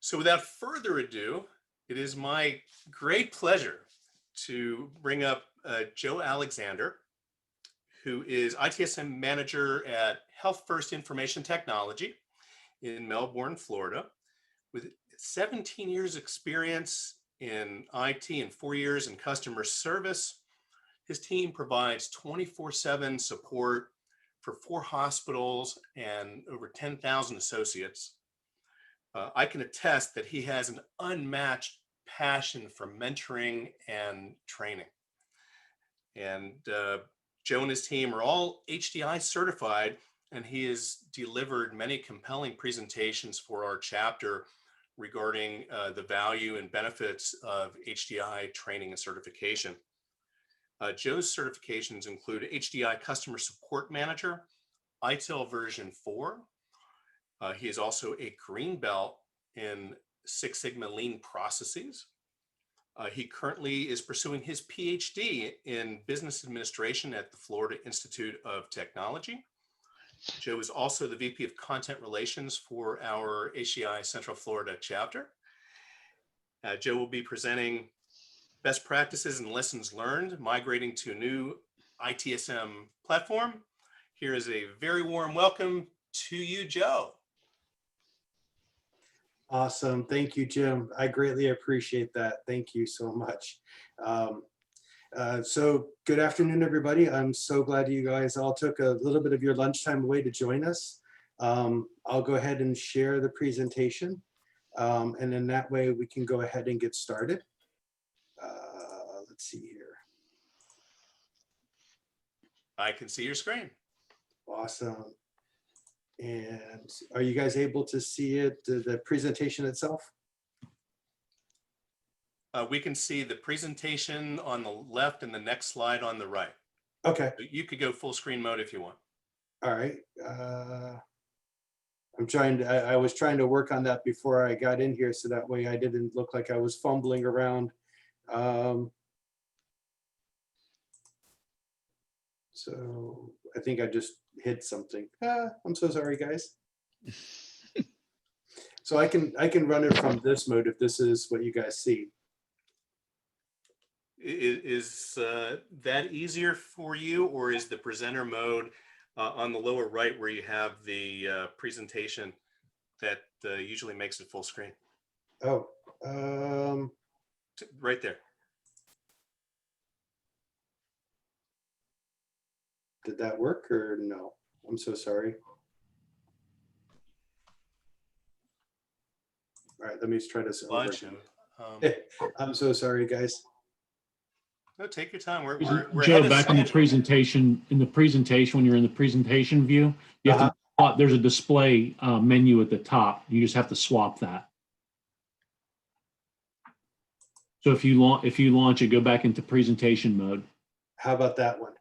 So without further ado, it is my great pleasure to bring up Joe Alexander, who is ITSM manager at Health First Information Technology in Melbourne, Florida, with 17 years experience in IT and 4 years in customer service. His team provides 24/7 support for 4 hospitals and over 10,000 associates. I can attest that he has an unmatched passion for mentoring and training. And Joe and his team are all HDI certified, and he has delivered many compelling presentations for our chapter regarding the value and benefits of HDI training and certification. Joe's certifications include HDI Customer Support Manager, ITIL version 4. He is also a green belt in Six Sigma Lean processes. He currently is pursuing his PhD in business administration at the Florida Institute of Technology. Joe is also the VP of Content Relations for our HDI Central Florida chapter. Joe will be presenting best practices and lessons learned migrating to a new ITSM platform. Here is a very warm welcome to you, Joe. Awesome. Thank you, Jim. I greatly appreciate that. Thank you so much. So good afternoon, everybody. I'm so glad you guys all took a little bit of your lunchtime away to join us. I'll go ahead and share the presentation. And then that way we can go ahead and get started. Let's see here. I can see your screen. Awesome. And are you guys able to see it, the presentation itself? We can see the presentation on the left and the next slide on the right. Okay. You could go full screen mode if you want. All right. I was trying to work on that before I got in here, so that way I didn't look like I was fumbling around. So I think I just hit something. I'm so sorry, guys. So I can run it from this mode if this is what you guys see. Is that easier for you, or is the presenter mode on the lower right where you have the presentation that usually makes it full screen? Oh, right there. Did that work or no? I'm so sorry. All right, let me try this over again. I'm so sorry, guys. No, take your time. We're Joe, back in the presentation. When you're in the presentation view, you have to. There's a display menu at the top. You just have to swap that. So if you launch it, go back into presentation mode. How about that one?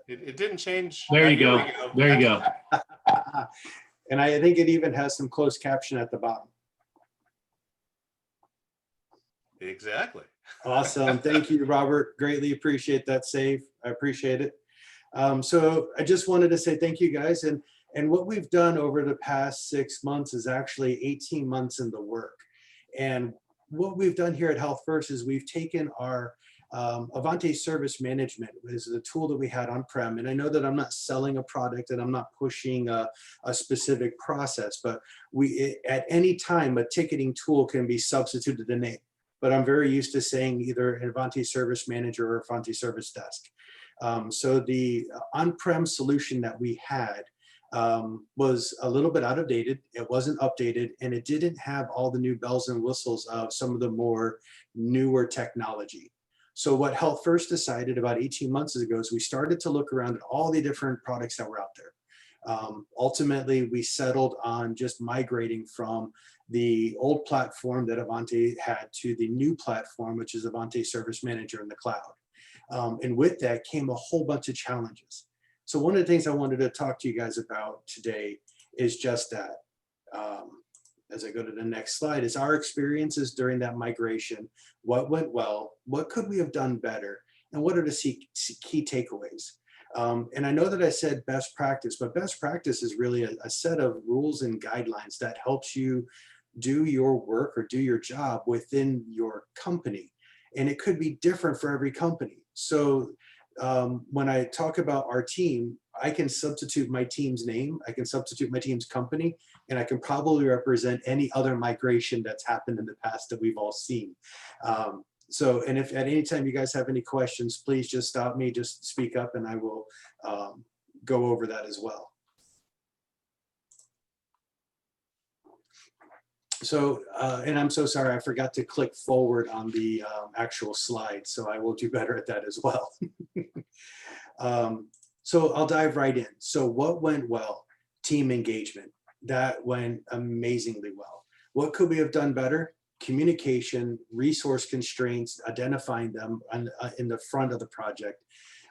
It didn't change. There you go. There you go. And I think it even has some closed caption at the bottom. Exactly. Awesome. Thank you, Robert. Greatly appreciate that save. I appreciate it. So I just wanted to say thank you, guys. And what we've done over the past 6 months is actually 18 months in the work. And what we've done here at Health First is we've taken our Ivanti Service Management, which is a tool that we had on-prem. And I know that I'm not selling a product and I'm not pushing a specific process, but at any time, a ticketing tool can be substituted a name. But I'm very used to saying either Ivanti Service Manager or Ivanti Service Desk. So the on-prem solution that we had was a little bit out of date. It wasn't updated, and it didn't have all the new bells and whistles of some of the more newer technology. So what Health First decided about 18 months ago is we started to look around at all the different products that were out there. Ultimately, we settled on just migrating from the old platform that Ivanti had to the new platform, which is Ivanti Service Manager in the cloud. And with that came a whole bunch of challenges. So one of the things I wanted to talk to you guys about today is just that. As I go to the next slide, is our experiences during that migration. What went well? What could we have done better? And what are the key takeaways? And I know that I said best practice, but best practice is really a set of rules and guidelines that helps you do your work or do your job within your company. And it could be different for every company. So when I talk about our team, I can substitute my team's name, I can substitute my team's company, and I can probably represent any other migration that's happened in the past that we've all seen. And if at any time you guys have any questions, please just stop me, just speak up, and I will go over that as well. So, and I'm so sorry, I forgot to click forward on the actual slide, so I will do better at that as well. So I'll dive right in. So what went well? Team engagement. That went amazingly well. What could we have done better? Communication, resource constraints, identifying them in the front of the project,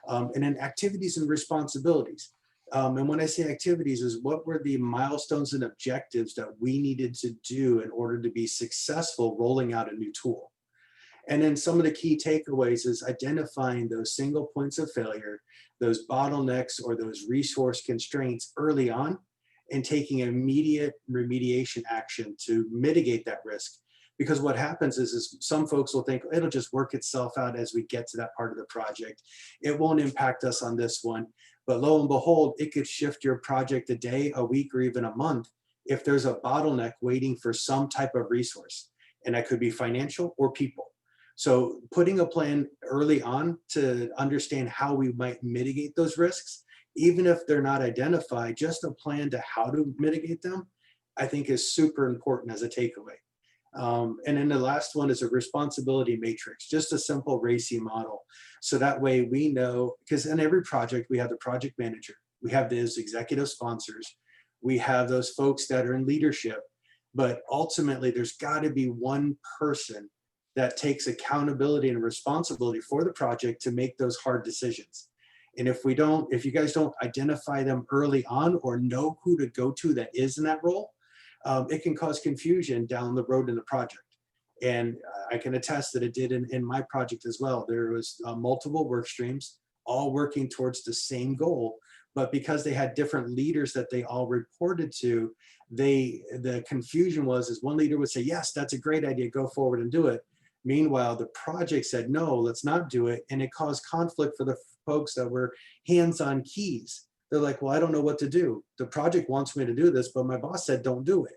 and then activities and responsibilities. And when I say activities, is what were the milestones and objectives that we needed to do in order to be successful rolling out a new tool. And then some of the key takeaways is identifying those single points of failure, those bottlenecks or those resource constraints early on, and taking immediate remediation action to mitigate that risk. Because what happens is some folks will think it'll just work itself out as we get to that part of the project. It won't impact us on this one. But lo and behold, it could shift your project a day, a week, or even a month if there's a bottleneck waiting for some type of resource. And that could be financial or people. So putting a plan early on to understand how we might mitigate those risks, even if they're not identified, just a plan to how to mitigate them, I think is super important as a takeaway. And then the last one is a responsibility matrix, just a simple RACI model. So that way we know, because in every project, we have the project manager, we have those executive sponsors, we have those folks that are in leadership, but ultimately there's got to be one person that takes accountability and responsibility for the project to make those hard decisions. And if you guys don't identify them early on or know who to go to that is in that role, it can cause confusion down the road in the project. And I can attest that it did in my project as well. There was multiple work streams, all working towards the same goal, but because they had different leaders that they all reported to, the confusion was one leader would say, yes, that's a great idea, go forward and do it. Meanwhile, the project said, no, let's not do it. And it caused conflict for the folks that were hands-on keys. They're like, well, I don't know what to do. The project wants me to do this, but my boss said, don't do it.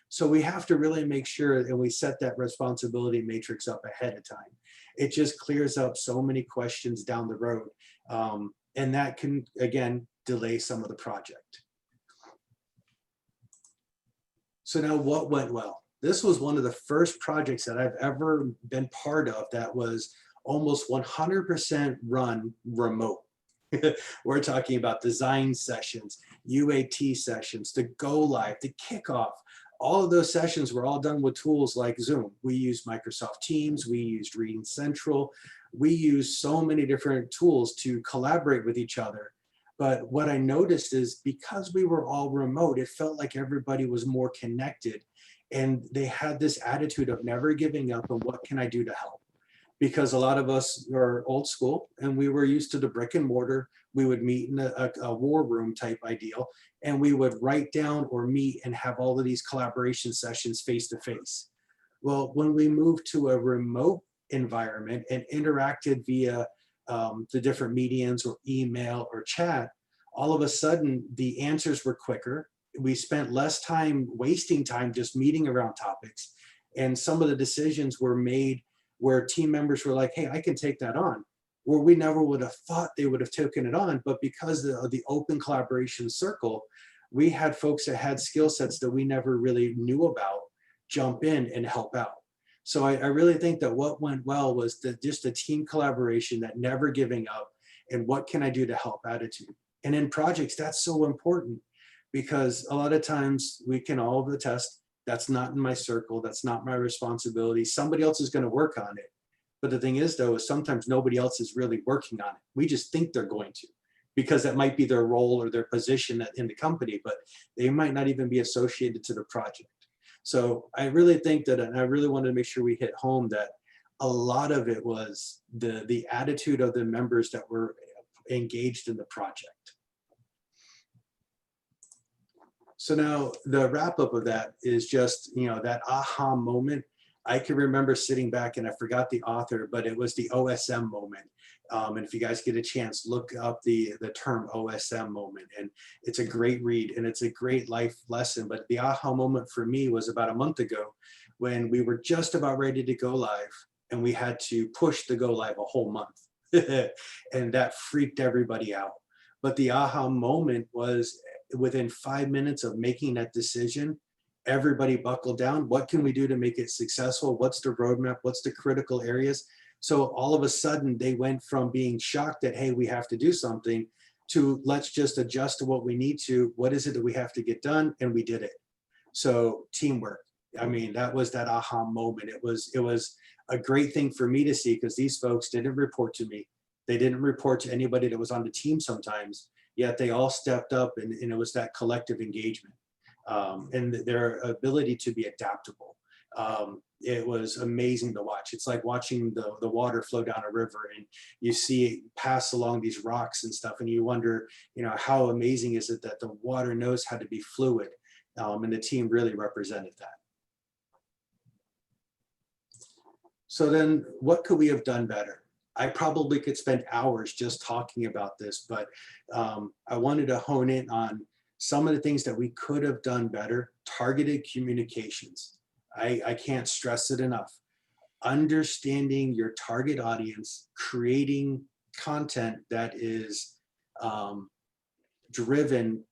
So we have to really make sure and we set that responsibility matrix up ahead of time. It just clears up so many questions down the road. And that can, again, delay some of the project. So now what went well? This was one of the first projects that I've ever been part of that was almost 100% run remote. We're talking about design sessions, UAT sessions, the go live, the kickoff. All of those sessions were all done with tools like Zoom. We used Microsoft Teams, we used Reading Central. We used so many different tools to collaborate with each other. But what I noticed is because we were all remote, it felt like everybody was more connected. And they had this attitude of never giving up and what can I do to help? Because a lot of us are old school and we were used to the brick and mortar. We would meet in a war room type ideal, and we would write down or meet and have all of these collaboration sessions face to face. Well, when we moved to a remote environment and interacted via the different mediums or email or chat, all of a sudden the answers were quicker. We spent less time wasting time just meeting around topics. And some of the decisions were made where team members were like, hey, I can take that on. Where we never would have thought they would have taken it on. But because of the open collaboration circle, we had folks that had skill sets that we never really knew about jump in and help out. So I really think that what went well was just the team collaboration, that never giving up, and what can I do to help attitude. And in projects, that's so important. Because a lot of times we can all attest, that's not in my circle, that's not my responsibility. Somebody else is going to work on it. But the thing is, though, is sometimes nobody else is really working on it. We just think they're going to, because that might be their role or their position in the company, but they might not even be associated to the project. So I really think that, and I really wanted to make sure we hit home that a lot of it was the attitude of the members that were engaged in the project. So now the wrap up of that is just, that aha moment. I can remember sitting back, and I forgot the author, but it was the OSM moment. And if you guys get a chance, look up the term OSM moment. And it's a great read, and it's a great life lesson. But the aha moment for me was about a month ago when we were just about ready to go live, and we had to push the go live a whole month. And that freaked everybody out. But the aha moment was within 5 minutes of making that decision, everybody buckled down. What can we do to make it successful? What's the roadmap? What's the critical areas? So all of a sudden they went from being shocked that, hey, we have to do something, to let's just adjust to what we need to. What is it that we have to get done? And we did it. So teamwork. I mean, that was that aha moment. It was a great thing for me to see, because these folks didn't report to me. They didn't report to anybody that was on the team sometimes, yet they all stepped up, and it was that collective engagement. And their ability to be adaptable. It was amazing to watch. It's like watching the water flow down a river, and you see it pass along these rocks and stuff, and you wonder, how amazing is it that the water knows how to be fluid, and the team really represented that. So then what could we have done better? I probably could spend hours just talking about this, but I wanted to hone in on some of the things that we could have done better. Targeted communications. I can't stress it enough. Understanding your target audience, creating content that is driven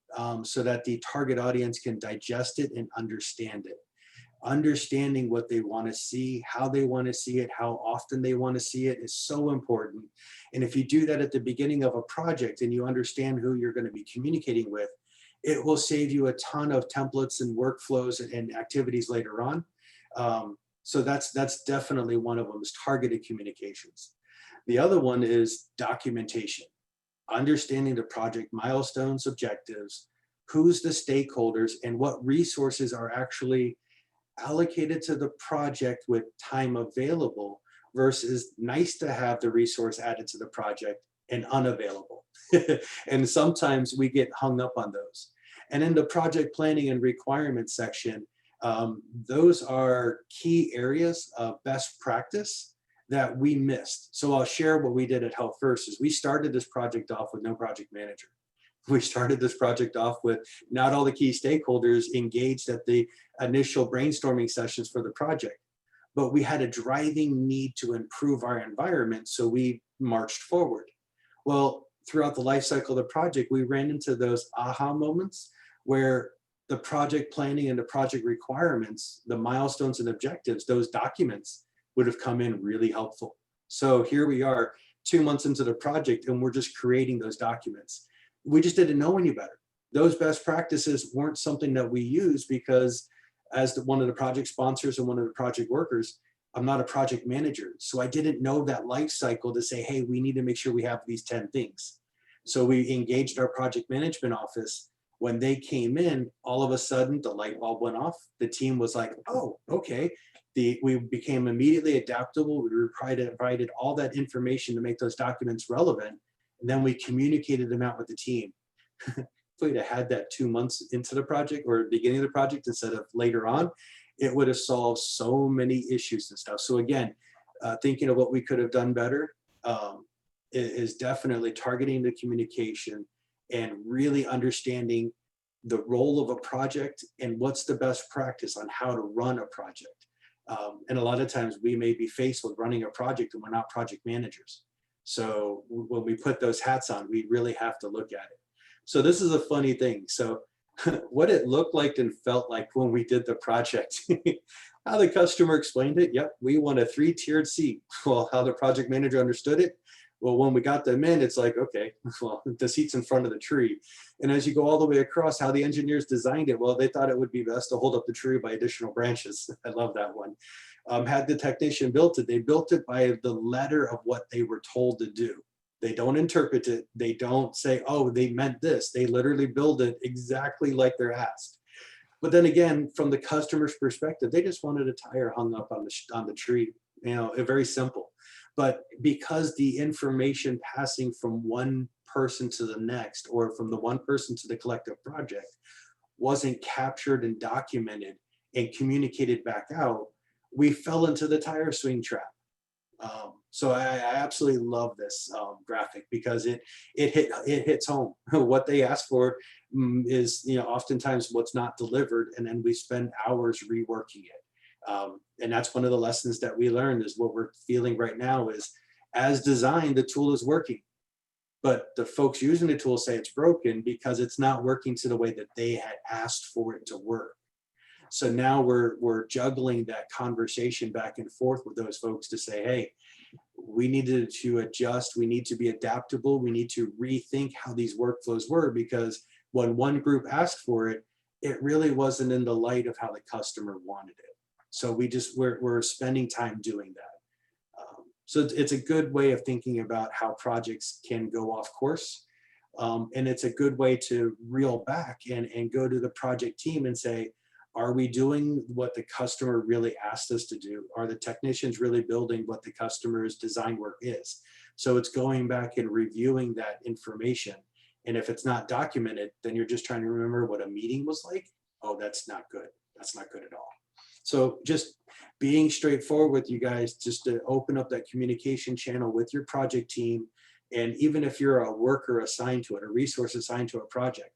so that the target audience can digest it and understand it. Understanding what they want to see, how they want to see it, how often they want to see it is so important. And if you do that at the beginning of a project and you understand who you're going to be communicating with, it will save you a ton of templates and workflows and activities later on. So that's definitely one of them, is targeted communications. The other one is documentation. Understanding the project milestones, objectives, who's the stakeholders, and what resources are actually allocated to the project with time available versus nice to have the resource added to the project and unavailable. And sometimes we get hung up on those. And in the project planning and requirements section, those are key areas of best practice that we missed. So I'll share what we did at Health First. Is we started this project off with no project manager. We started this project off with not all the key stakeholders engaged at the initial brainstorming sessions for the project, but we had a driving need to improve our environment, so we marched forward. Well, throughout the life cycle of the project, we ran into those aha moments where the project planning and the project requirements, the milestones and objectives, those documents would have come in really helpful. So here we are 2 months into the project, and we're just creating those documents. We just didn't know any better. Those best practices weren't something that we use, because as one of the project sponsors and one of the project workers, I'm not a project manager. So I didn't know that life cycle to say, hey, we need to make sure we have these 10 things. So we engaged our project management office. When they came in, all of a sudden the light bulb went off. The team was like, oh, okay. We became immediately adaptable. We provided all that information to make those documents relevant. And then we communicated them out with the team. If we'd have had that 2 months into the project or beginning of the project instead of later on, it would have solved so many issues and stuff. So again, thinking of what we could have done better is definitely targeting the communication and really understanding the role of a project and what's the best practice on how to run a project. And a lot of times we may be faced with running a project and we're not project managers. So when we put those hats on, we really have to look at it. So this is a funny thing. So what it looked like and felt like when we did the project, how the customer explained it. Yep, we want a 3-tiered seat. Well, how the project manager understood it. Well, when we got them in, it's like, okay, well, the seat's in front of the tree. And as you go all the way across, how the engineers designed it, well, they thought it would be best to hold up the tree by additional branches. I love that one. Had the technician built it, they built it by the letter of what they were told to do. They don't interpret it. They don't say, oh, they meant this. They literally build it exactly like they're asked. But then again, from the customer's perspective, they just wanted a tire hung up on the tree, very simple. But because the information passing from one person to the next, or from the one person to the collective project, wasn't captured and documented and communicated back out, we fell into the tire swing trap. So I absolutely love this graphic, because it hits home. What they ask for is, oftentimes what's not delivered, and then we spend hours reworking it. And that's one of the lessons that we learned, is what we're feeling right now is, as designed, the tool is working, but the folks using the tool say it's broken because it's not working to the way that they had asked for it to work. So now we're juggling that conversation back and forth with those folks to say, hey, we needed to adjust, we need to be adaptable, we need to rethink how these workflows were, because when one group asked for it, it really wasn't in the light of how the customer wanted it. So we're spending time doing that. So it's a good way of thinking about how projects can go off course. And it's a good way to reel back and go to the project team and say, are we doing what the customer really asked us to do? Are the technicians really building what the customer's design work is? So it's going back and reviewing that information. And if it's not documented, then you're just trying to remember what a meeting was like. Oh, that's not good. That's not good at all. So just being straightforward with you guys, just to open up that communication channel with your project team. And even if you're a worker assigned to it, a resource assigned to a project,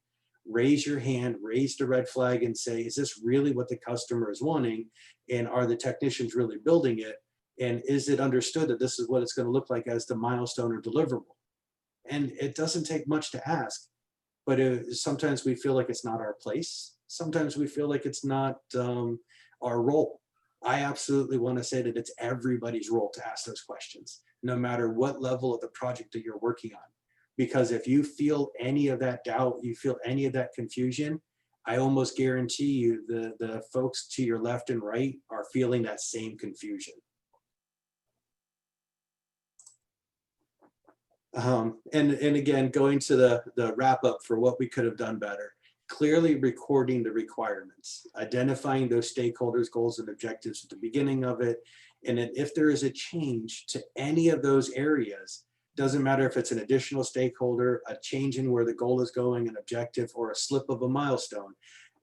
raise your hand, raise the red flag and say, is this really what the customer is wanting? And are the technicians really building it? And is it understood that this is what it's going to look like as the milestone or deliverable? And it doesn't take much to ask, but sometimes we feel like it's not our place. Sometimes we feel like it's not our role. I absolutely want to say that it's everybody's role to ask those questions, no matter what level of the project that you're working on. Because if you feel any of that doubt, you feel any of that confusion, I almost guarantee you the folks to your left and right are feeling that same confusion. And again, going to the wrap up for what we could have done better, clearly recording the requirements, identifying those stakeholders' goals and objectives at the beginning of it. And then if there is a change to any of those areas, doesn't matter if it's an additional stakeholder, a change in where the goal is going, an objective, or a slip of a milestone,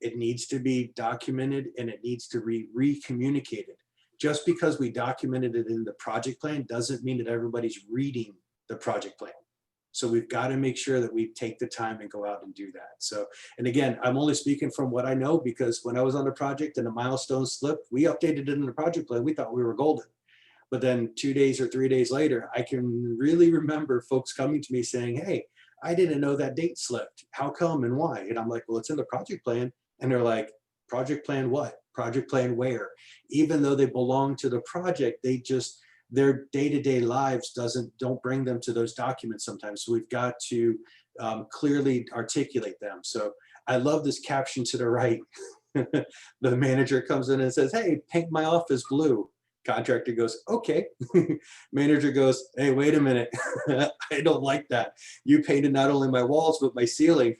it needs to be documented and it needs to be re-communicated. Just because we documented it in the project plan doesn't mean that everybody's reading the project plan. So we've got to make sure that we take the time and go out and do that. So, and again, I'm only speaking from what I know, because when I was on the project and a milestone slipped, we updated it in the project plan. We thought we were golden. But then 2 days or 3 days later, I can really remember folks coming to me saying, hey, I didn't know that date slipped. How come and why? And I'm like, well, it's in the project plan. And they're like, project plan what? Project plan where? Even though they belong to the project, they just, their day-to-day lives don't bring them to those documents sometimes. So we've got to clearly articulate them. So I love this caption to the right. The manager comes in and says, hey, paint my office blue. Contractor goes, okay. Manager goes, hey, wait a minute. I don't like that. You painted not only my walls, but my ceiling.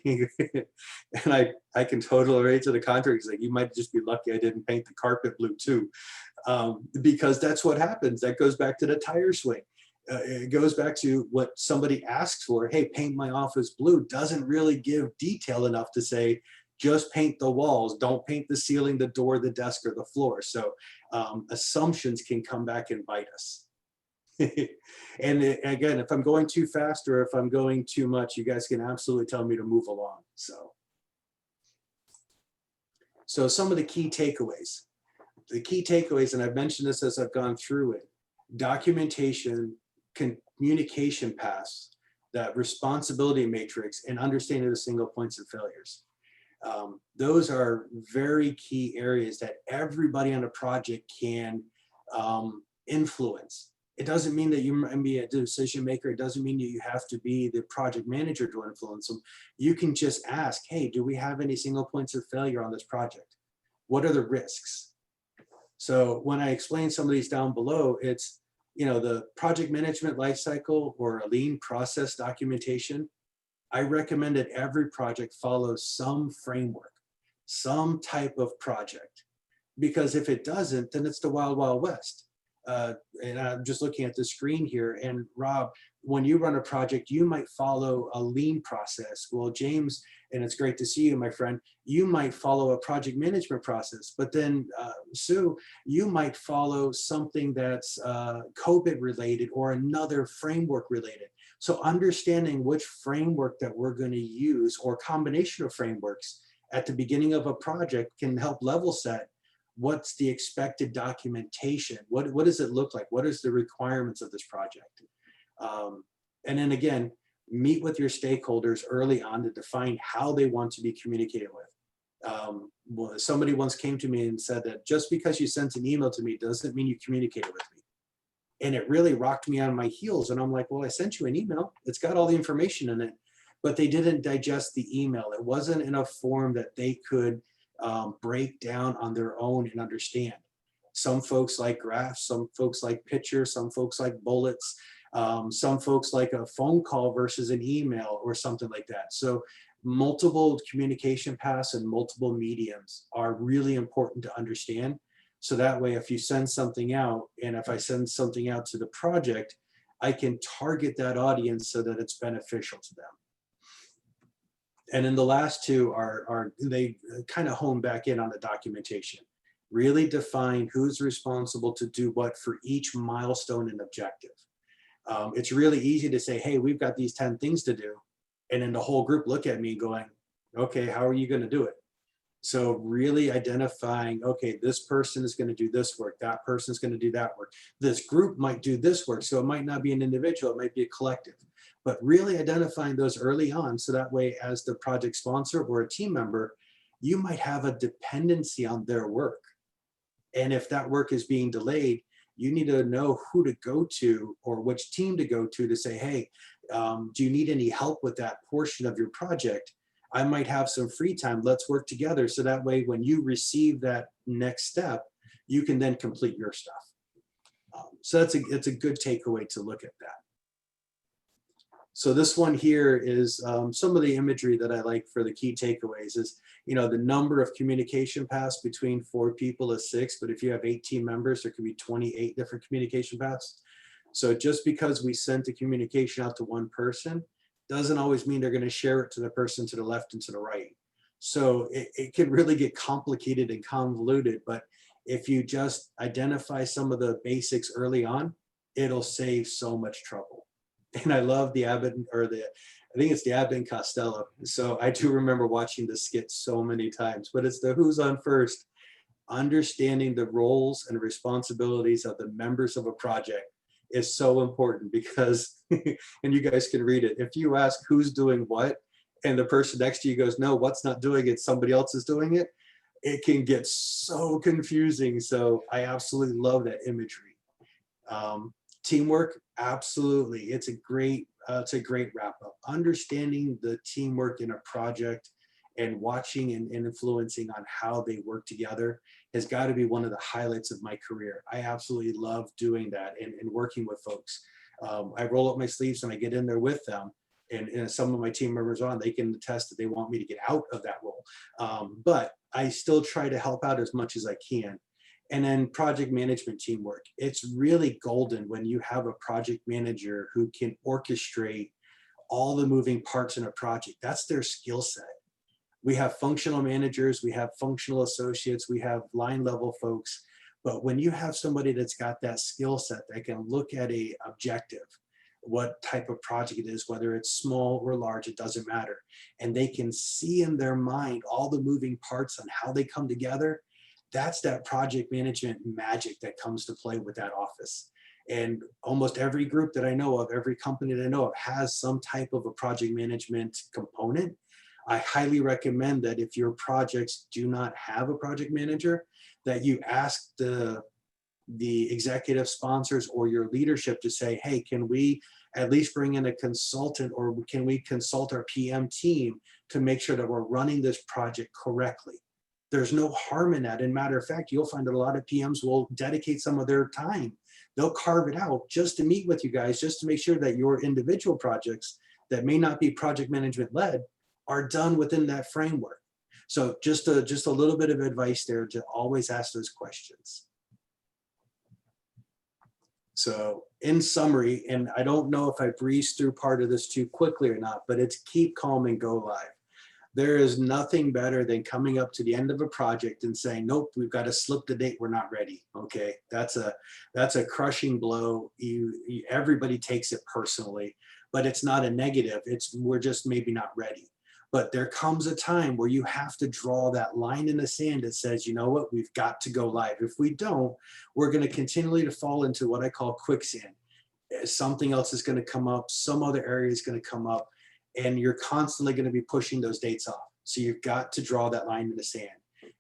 And I can totally relate to the contractor. He's like, you might just be lucky I didn't paint the carpet blue too. Because that's what happens. That goes back to the tire swing. It goes back to what somebody asks for. Hey, paint my office blue doesn't really give detail enough to say, just paint the walls, don't paint the ceiling, the door, the desk, or the floor. So assumptions can come back and bite us. And again, if I'm going too fast or if I'm going too much, you guys can absolutely tell me to move along. So some of the key takeaways. The key takeaways, and I've mentioned this as I've gone through it, documentation, communication paths, that responsibility matrix, and understanding the single points of failures. Those are very key areas that everybody on a project can influence. It doesn't mean that you might be a decision maker. It doesn't mean that you have to be the project manager to influence them. You can just ask, hey, do we have any single points of failure on this project? What are the risks? So when I explain some of these down below, it's, the project management lifecycle or a lean process documentation. I recommend that every project follows some framework, some type of project, because if it doesn't, then it's the wild, wild west. and I'm just looking at the screen here, and Rob, when you run a project, you might follow a lean process. Well, James, and it's great to see you, my friend, you might follow a project management process, but then Sue, you might follow something that's COVID related or another framework related. So understanding which framework that we're going to use or combination of frameworks at the beginning of a project can help level set what's the expected documentation, what does it look like, what is the requirements of this project. And then again, meet with your stakeholders early on to define how they want to be communicated with. Somebody once came to me and said that just because you sent an email to me doesn't mean you communicated with me. And it really rocked me on my heels. And I'm like, well, I sent you an email. It's got all the information in it, but they didn't digest the email. It wasn't in a form that they could break down on their own and understand. Some folks like graphs, some folks like pictures, some folks like bullets. Some folks like a phone call versus an email or something like that. So multiple communication paths and multiple mediums are really important to understand. So that way, if you send something out, and if I send something out to the project, I can target that audience so that it's beneficial to them. And then the last two are they kind of hone back in on the documentation. Really define who's responsible to do what for each milestone and objective. It's really easy to say, hey, we've got these 10 things to do. And then the whole group look at me going, okay, how are you going to do it? So really identifying, okay, this person is going to do this work. That person is going to do that work. This group might do this work. So it might not be an individual, it might be a collective. But really identifying those early on, so that way as the project sponsor or a team member, you might have a dependency on their work. And if that work is being delayed, you need to know who to go to or which team to go to say, hey, do you need any help with that portion of your project? I might have some free time. Let's work together. So that way, when you receive that next step, you can then complete your stuff. So it's a good takeaway to look at that. So this one here is some of the imagery that I like for the key takeaways is, you know, the number of communication paths between 4 people is 6, but if you have 18 members, there could be 28 different communication paths. So just because we sent the communication out to one person doesn't always mean they're going to share it to the person to the left and to the right. So it can really get complicated and convoluted, but if you just identify some of the basics early on, it'll save so much trouble. And I love the Abbott, or I think it's the Abbott and Costello. So I do remember watching this skit so many times, but it's the who's on first. Understanding the roles and responsibilities of the members of a project is so important because, and you guys can read it, if you ask who's doing what, and the person next to you goes, no, what's not doing it, somebody else is doing it, it can get so confusing. So I absolutely love that imagery. Teamwork, absolutely. It's a great wrap up. Understanding the teamwork in a project and watching and influencing on how they work together has got to be one of the highlights of my career. I absolutely love doing that and working with folks. I roll up my sleeves and I get in there with them. And some of my team members on, they can attest that they want me to get out of that role. But I still try to help out as much as I can. And then project management teamwork. It's really golden when you have a project manager who can orchestrate all the moving parts in a project. That's their skill set. We have functional managers, we have functional associates, we have line level folks. But when you have somebody that's got that skill set that can look at a objective, what type of project it is, whether it's small or large, it doesn't matter. And they can see in their mind all the moving parts and how they come together. That's that project management magic that comes to play with that office. And almost every group that I know of, every company that I know of has some type of a project management component. I highly recommend that if your projects do not have a project manager, that you ask the executive sponsors or your leadership to say, hey, can we at least bring in a consultant, or can we consult our PM team to make sure that we're running this project correctly? There's no harm in that. And matter of fact, you'll find that a lot of PMs will dedicate some of their time. They'll carve it out just to meet with you guys, just to make sure that your individual projects that may not be project management led are done within that framework. So just a little bit of advice there to always ask those questions. So in summary, and I don't know if I breezed through part of this too quickly or not, but it's keep calm and go live. There is nothing better than coming up to the end of a project and saying, nope, we've got to slip the date, we're not ready. Okay, that's a crushing blow. Everybody takes it personally, but it's not a negative. We're just maybe not ready. But there comes a time where you have to draw that line in the sand that says, you know what, we've got to go live. If we don't, we're going to continually to fall into what I call quicksand. Something else is going to come up, some other area is going to come up, and you're constantly going to be pushing those dates off. So you've got to draw that line in the sand.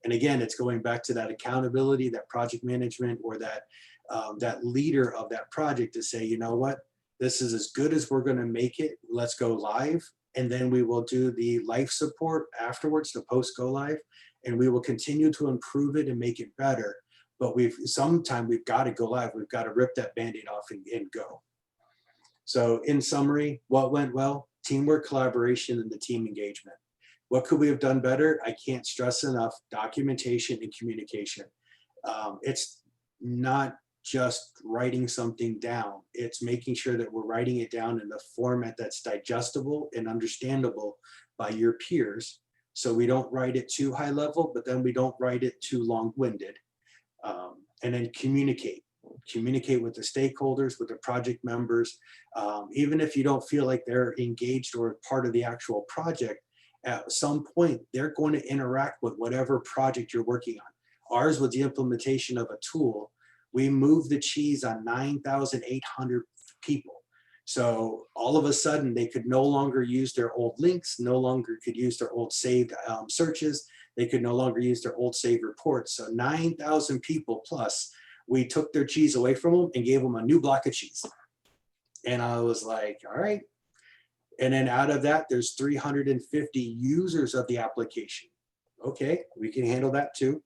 And again, it's going back to that accountability, that project management, or that leader of that project to say, you know what, this is as good as we're going to make it. Let's go live. And then we will do the life support afterwards, the post go live, and we will continue to improve it and make it better. But sometime we've got to go live. We've got to rip that Band-Aid off and go. So in summary, what went well? Teamwork, collaboration, and the team engagement. What could we have done better? I can't stress enough, documentation and communication. It's not just writing something down. It's making sure that we're writing it down in the format that's digestible and understandable by your peers. So we don't write it too high level, but then we don't write it too long-winded. And then communicate with the stakeholders, with the project members. Even if you don't feel like they're engaged or part of the actual project, at some point, they're going to interact with whatever project you're working on. Ours was the implementation of a tool. We moved the cheese on 9,800 people. So all of a sudden, they could no longer use their old links, no longer could use their old saved searches. They could no longer use their old saved reports. So 9,000 people plus, we took their cheese away from them and gave them a new block of cheese. And I was like, all right. And then out of that, there's 350 users of the application. Okay, we can handle that too.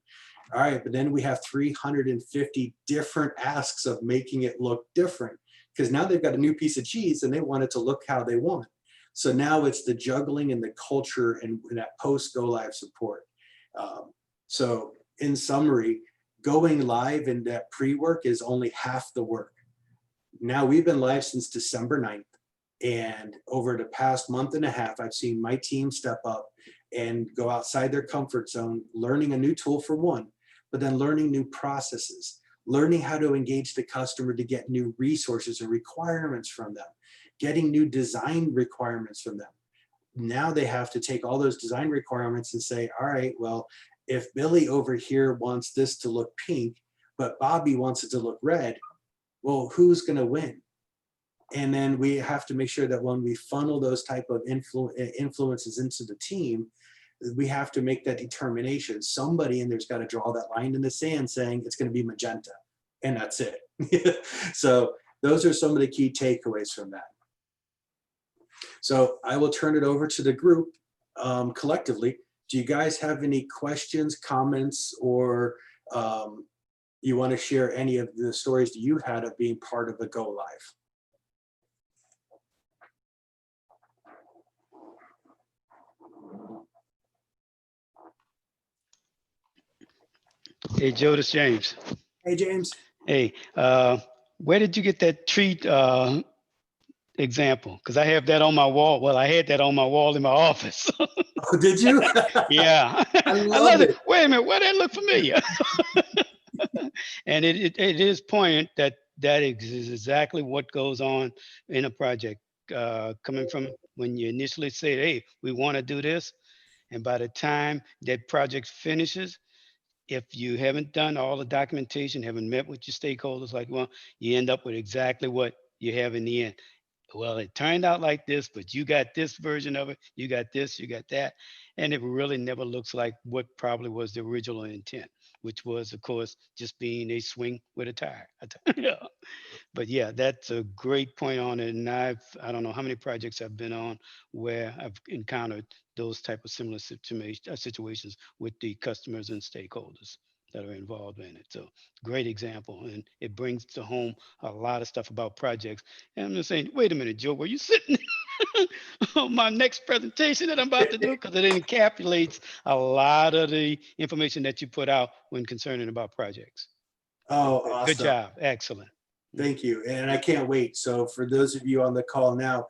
All right, but then we have 350 different asks of making it look different, because now they've got a new piece of cheese and they want it to look how they want. So now it's the juggling and the culture and that post go live support. So in summary, going live and that pre-work is only half the work. Now we've been live since December 9th. And over the past month and a half, I've seen my team step up and go outside their comfort zone, learning a new tool for one, but then learning new processes, learning how to engage the customer to get new resources and requirements from them, getting new design requirements from them. Now they have to take all those design requirements and say, all right, well, if Billy over here wants this to look pink, but Bobby wants it to look red, well, who's going to win? And then we have to make sure that when we funnel those type of influences into the team, we have to make that determination. Somebody in there's got to draw that line in the sand saying it's going to be magenta, and that's it. So those are some of the key takeaways from that. So I will turn it over to the group collectively. Do you guys have any questions, comments, or you want to share any of the stories that you've had of being part of the Go Live? Hey, Joe, this is James. Hey, James. Hey, where did you get that treat example? Because I have that on my wall. Well, I had that on my wall in my office. Oh, did you? Yeah. I love it. Wait a minute, where that look familiar? And it is poignant that is exactly what goes on in a project, coming from when you initially say, hey, we want to do this. And by the time that project finishes, if you haven't done all the documentation, haven't met with your stakeholders like well, you end up with exactly what you have in the end. Well, it turned out like this, but you got this version of it, you got this, you got that. And it really never looks like what probably was the original intent, which was, of course, just being a swing with a tire. Yeah. But yeah, that's a great point on it. And I don't know how many projects I've been on where I've encountered those type of similar situations with the customers and stakeholders that are involved in it. So great example. And it brings to home a lot of stuff about projects. And I'm just saying, wait a minute, Joe, were you sitting on my next presentation that I'm about to do? Because it encapsulates a lot of the information that you put out when concerning about projects. Oh, awesome. Good job. Excellent. Thank you. And I can't wait. So for those of you on the call now,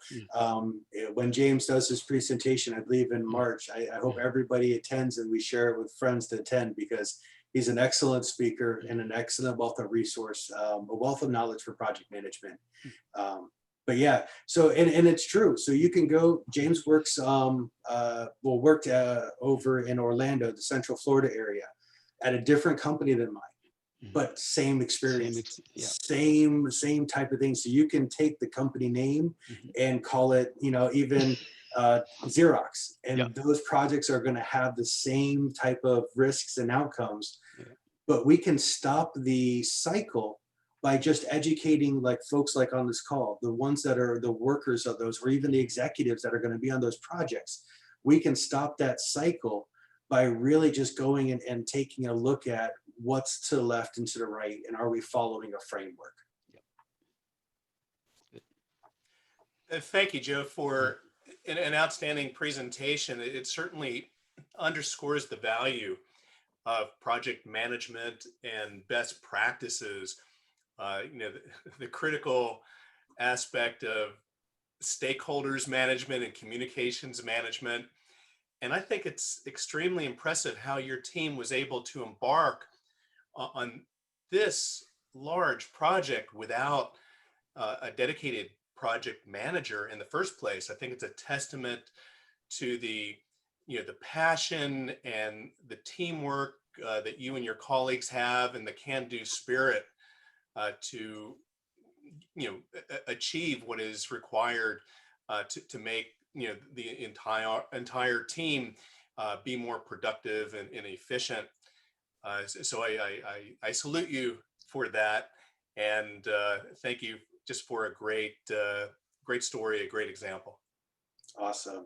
when James does his presentation, I believe in March, I hope everybody attends and we share it with friends to attend, because he's an excellent speaker and an excellent wealth of resource, a wealth of knowledge for project management. But yeah, so, and it's true. So you can go, James works, worked over in Orlando, the Central Florida area, at a different company than mine. But same experience, same type of thing. So you can take the company name and call it, even Xerox, and those projects are going to have the same type of risks and outcomes. But we can stop the cycle by just educating, like folks like on this call, the ones that are the workers of those, or even the executives that are going to be on those projects. We can stop that cycle by really just going and taking a look at what's to the left and to the right, and are we following a framework? Thank you, Joe, for an outstanding presentation. It certainly underscores the value of project management and best practices. The critical aspect of stakeholders management and communications management. And I think it's extremely impressive how your team was able to embark on this large project without a dedicated project manager in the first place. I think it's a testament to the passion and the teamwork that you and your colleagues have, and the can-do spirit to achieve what is required to make the entire team be more productive and efficient. So I salute you for that, and thank you just for a great story, a great example. Awesome.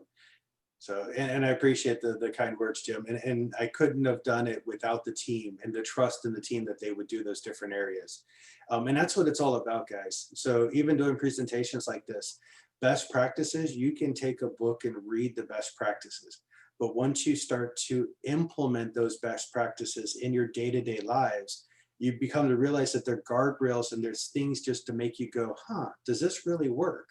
So, and I appreciate the kind words, Jim. And I couldn't have done it without the team and the trust in the team that they would do those different areas. And that's what it's all about, guys. So even doing presentations like this, best practices, you can take a book and read the best practices. But once you start to implement those best practices in your day-to-day lives, you become to realize that they're guardrails and there's things just to make you go, does this really work?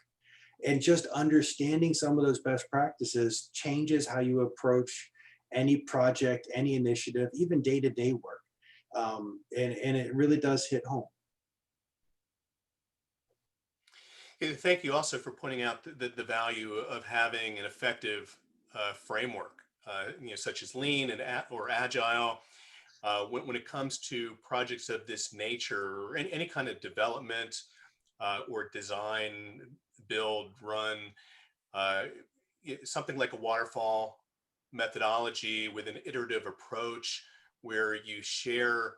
And just understanding some of those best practices changes how you approach any project, any initiative, even day-to-day work. And it really does hit home. Thank you also for pointing out the value of having an effective framework, such as lean or agile. When it comes to projects of this nature, or any kind of development or design, build, run, something like a waterfall methodology with an iterative approach where you share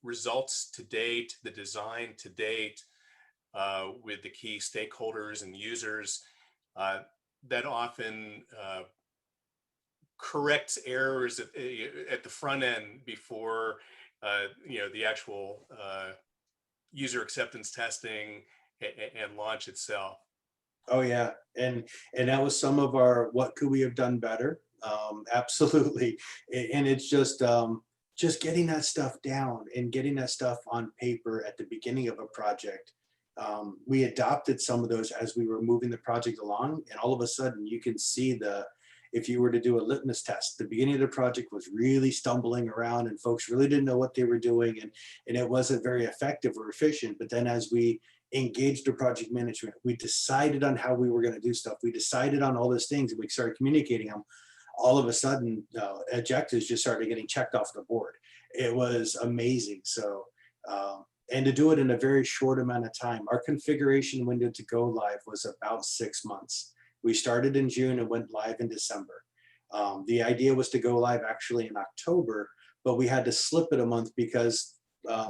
results to date, the design to date, with the key stakeholders and users, that often corrects errors at the front end before the actual user acceptance testing and launch itself. Oh yeah, and that was some of our what could we have done better. Absolutely, and it's just getting that stuff down and getting that stuff on paper at the beginning of a project. We adopted some of those as we were moving the project along, and all of a sudden you can see if you were to do a litmus test, the beginning of the project was really stumbling around and folks really didn't know what they were doing, and it wasn't very effective or efficient. But then as we engaged the project management, we decided on how we were going to do stuff. We decided on all those things and we started communicating them. All of a sudden, objectives just started getting checked off the board. It was amazing. So, and to do it in a very short amount of time, our configuration window to go live was about 6 months. We started in June and went live in December. The idea was to go live actually in October, but we had to slip it a month because,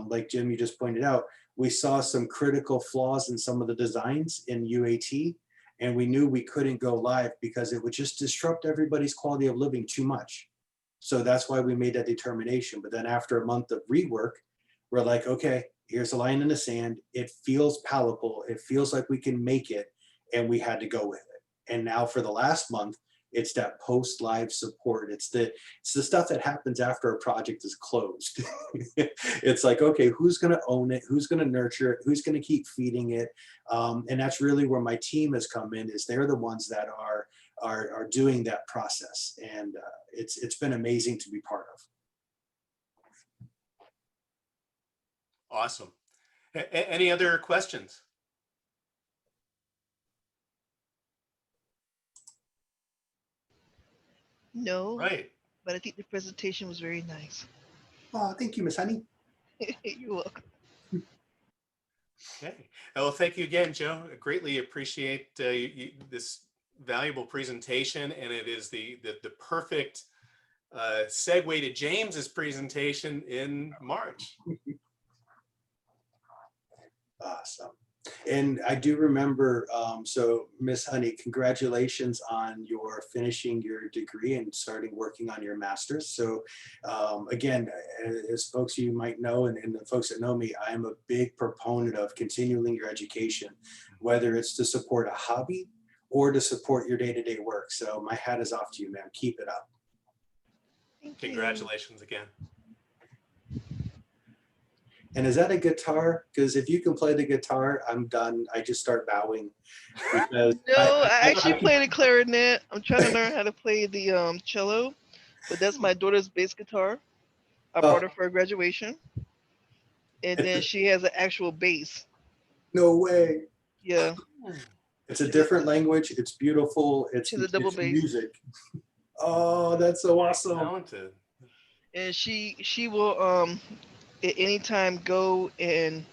like Jim, you just pointed out, we saw some critical flaws in some of the designs in UAT, and we knew we couldn't go live because it would just disrupt everybody's quality of living too much. So that's why we made that determination. But then after a month of rework, we're like, okay, here's a line in the sand. It feels palatable. It feels like we can make it, and we had to go with it. And now for the last month, It's that post live support. It's the stuff that happens after a project is closed. It's like, okay, who's going to own it? Who's going to nurture it? Who's going to keep feeding it? And that's really where my team has come in, is they're the ones that are doing that process. And it's been amazing to be part of. Awesome. Any other questions? No, Right. but I think the presentation was very nice. Oh, thank you, Miss Honey. You're welcome. Okay. Well, thank you again, Joe. I greatly appreciate this valuable presentation, and it is the perfect segue to James's presentation in March. Awesome. And I do remember, so Miss Honey, congratulations on your finishing your degree and starting working on your master's. So again, as folks you might know, and the folks that know me, I am a big proponent of continuing your education, whether it's to support a hobby or to support your day-to-day work. So my hat is off to you, ma'am. Keep it up. Thank you. Congratulations again. And is that a guitar? Because if you can play the guitar, I'm done. I just start bowing. Because No, I actually play the clarinet. I'm trying to learn how to play the cello, but that's my daughter's bass guitar. I bought her for her graduation, and then she has an actual bass. No way. Yeah, It's a different language. It's beautiful. It's she's a double bass, music. Oh, that's so awesome. Talented. and she will at any time go and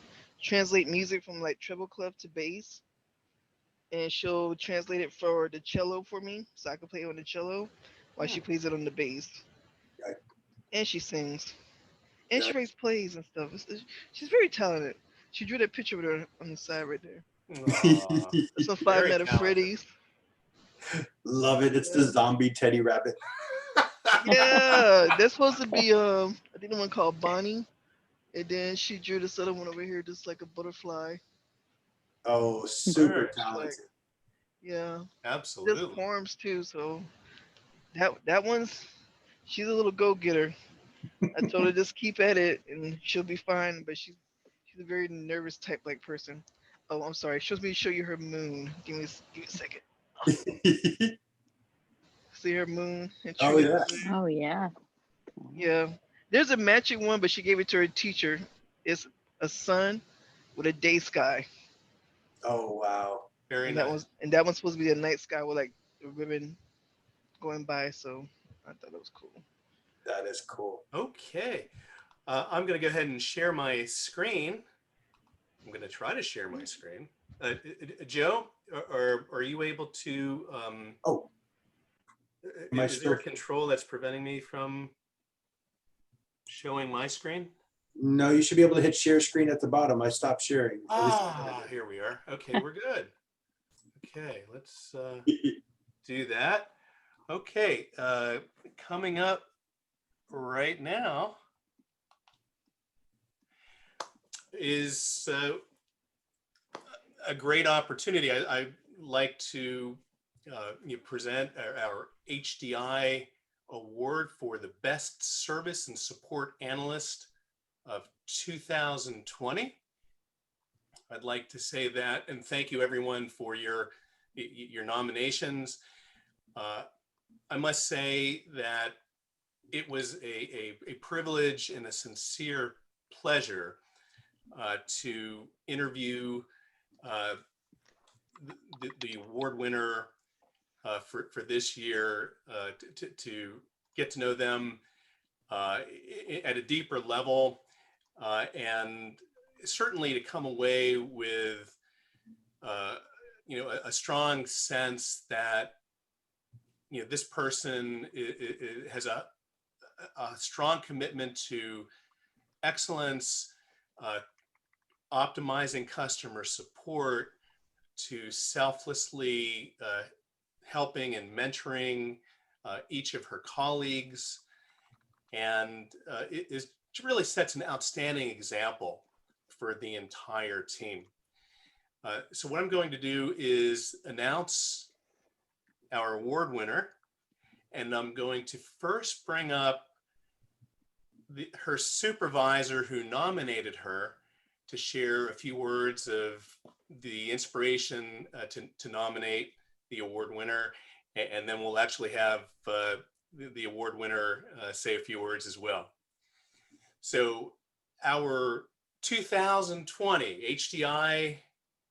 translate music from like treble clef to bass, and she'll translate it for the cello for me, so I can play on the cello while she plays it on the bass. Right. And she sings, and she Right. writes plays and stuff. She's very talented. She drew that picture with her on the side right there. Aw, That's some very Five Nights at talented. Freddy's. Love it. It's the zombie teddy rabbit. Yeah, that's supposed to be I think the one called Bonnie, and then she drew this other one over here, just like a butterfly. Oh, super Sure. talented. Yeah, does Absolutely. poems too. So that one's, she's a little go-getter. I told her just keep at it and she'll be fine. But she's a very nervous type like person. Oh, I'm sorry. She wants me to show you her moon. Give me a second. See her moon and Oh, tree. yeah. Oh, yeah. Yeah. There's a matching one, but she gave it to her teacher. It's a sun with a day sky. Oh, wow. Very And nice. that one's supposed to be a night sky with like the ribbon going by. So I thought it was cool. That is cool. Okay. I'm going to go ahead and share my screen. I'm going to try to share my screen. Joe, are you able to? Oh. Am I is there a still- control that's preventing me from showing my screen? No, you should be able to hit share screen at the bottom. I stopped sharing. Here we are. Okay, we're good. Okay, let's do that. Okay, coming up right now is a great opportunity. I like to present our HDI award for the best service and support analyst of 2020. I'd like to say that and thank you everyone for your nominations. I must say that it was a privilege and a sincere pleasure to interview the award winner for this year, to get to know them at a deeper level, and certainly to come away with a strong sense that this person has a strong commitment to excellence, optimizing customer support, to selflessly helping and mentoring each of her colleagues, and it really sets an outstanding example for the entire team. So what I'm going to do is announce our award winner And I'm going to first bring up her supervisor who nominated her to share a few words of the inspiration to nominate the award winner. And then we'll actually have the award winner say a few words as well. So our 2020 HDI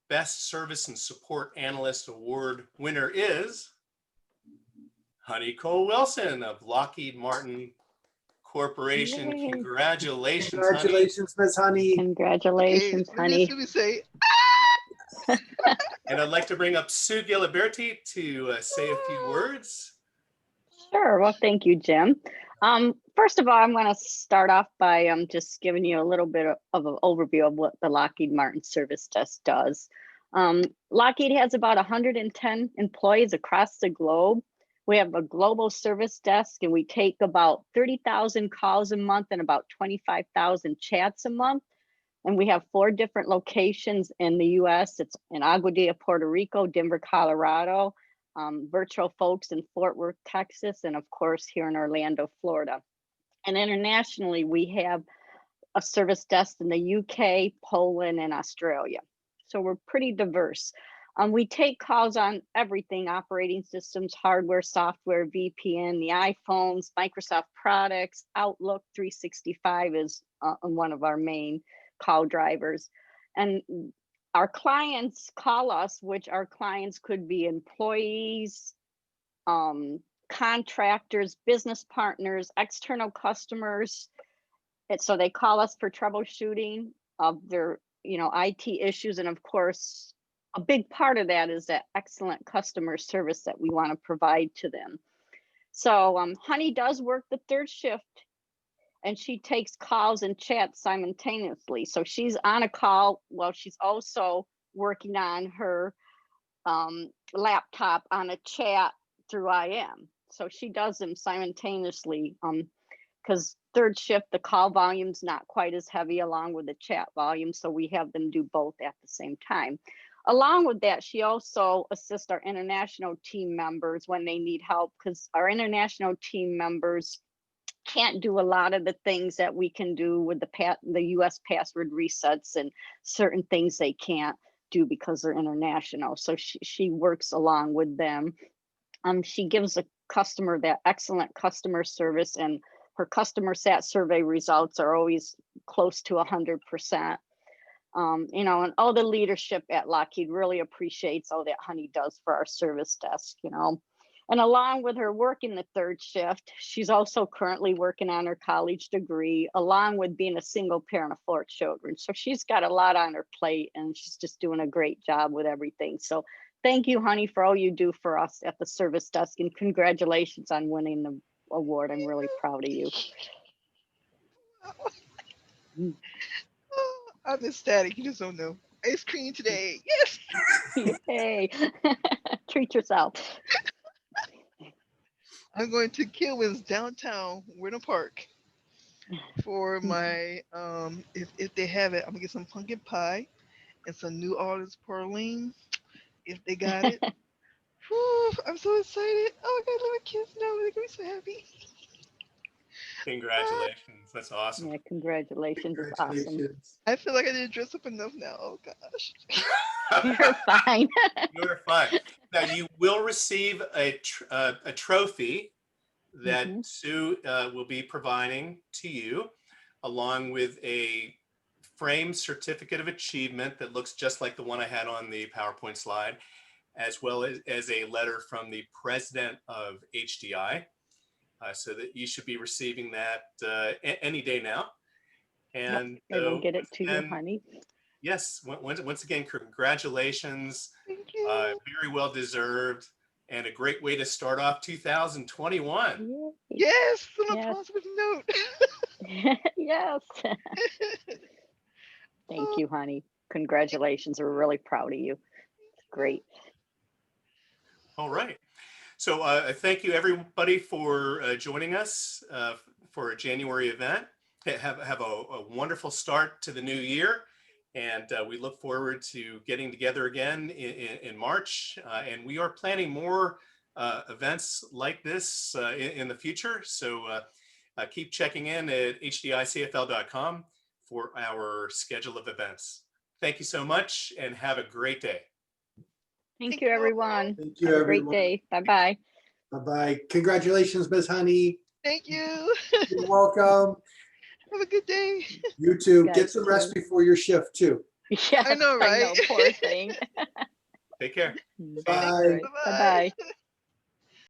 Best Service and Support Analyst Award winner is Honey Cole Wilson of Lockheed Martin Corporation. Yay. Congratulations, Honey. Congratulations, Miss Honey. Congratulations, honey. Let me say, And I'd like to bring up Sue Giliberti to say a few words. Sure. Well, thank you, Jim. First of all, I'm going to start off by just giving you a little bit of an overview of what the Lockheed Martin Service Desk does. Lockheed has about 110 employees across the globe. We have a global service desk, and we take about 30,000 calls a month and about 25,000 chats a month. And we have 4 different locations in the US. It's in Aguadilla, Puerto Rico, Denver, Colorado, virtual folks in Fort Worth, Texas, and of course here in Orlando, Florida. And internationally, we have a service desk in the UK, Poland, and Australia. So we're pretty diverse. We take calls on everything: operating systems, hardware, software, VPN, the iPhones, Microsoft products, Outlook 365 is one of our main call drivers. And our clients call us, which our clients could be employees, contractors, business partners, external customers. And so they call us for troubleshooting of their, IT issues. And of course, a big part of that is that excellent customer service that we want to provide to them. So Honey does work the 3rd shift, and she takes calls and chats simultaneously. So she's on a call while she's also working on her laptop on a chat through IM. So she does them simultaneously because 3rd shift, the call volume's not quite as heavy along with the chat volume. So we have them do both at the same time. Along with that, she also assists our international team members when they need help, because our international team members can't do a lot of the things that we can do with the US password resets, and certain things they can't do because they're international. So she works along with them. She gives a customer that excellent customer service, and her customer sat survey results are always close to 100%. And all the leadership at Lockheed really appreciates all that Honey does for our service desk, And along with her working the 3rd shift, she's also currently working on her college degree, along with being a single parent of 4 children. So she's got a lot on her plate, and she's just doing a great job with everything. So thank you, Honey, for all you do for us at the service desk, and congratulations on winning the award. I'm really proud of you. I'm ecstatic. You just don't know. Ice cream today. Yes. Yay. Treat yourself. I'm going to Kilwin's downtown Winter Park for my if they have it, I'm gonna get some pumpkin pie and some New Orleans praline if they got it. Whew, I'm so excited. Oh my god, let my kids know. They're gonna be so happy. Congratulations. That's awesome. Yeah, congratulations. It's awesome. Congratulations. I feel like I didn't dress up enough now. Oh gosh. You're fine. You're fine. Now you will receive a trophy that Sue will be providing to you, along with a framed certificate of achievement that looks just like the one I had on the PowerPoint slide, as well as a letter from the president of HDI. So that you should be receiving that any day now. And I will get it to you, Honey. Yes, once again, congratulations. Thank you. Very well deserved, and a great way to start off 2021. Yay. Yes, on a Yes. positive note. Yes. Thank you, Honey. Congratulations. We're really proud of you. Great. All right. So thank you, everybody, for joining us for a January event. Have a wonderful start to the new year. And we look forward to getting together again in March. And we are planning more events like this in the future. So keep checking in at hdicfl.com for our schedule of events. Thank you so much and have a great day. Thank you, everyone. Thank you, Have a great everyone. day. Bye-bye. Bye-bye. Congratulations, Ms. Honey. Thank you. You're welcome. Have a good day. You too. Guys, Get some rest too. before your shift too. Yes, know, right? poor thing. Take care. Bye. Bye-bye.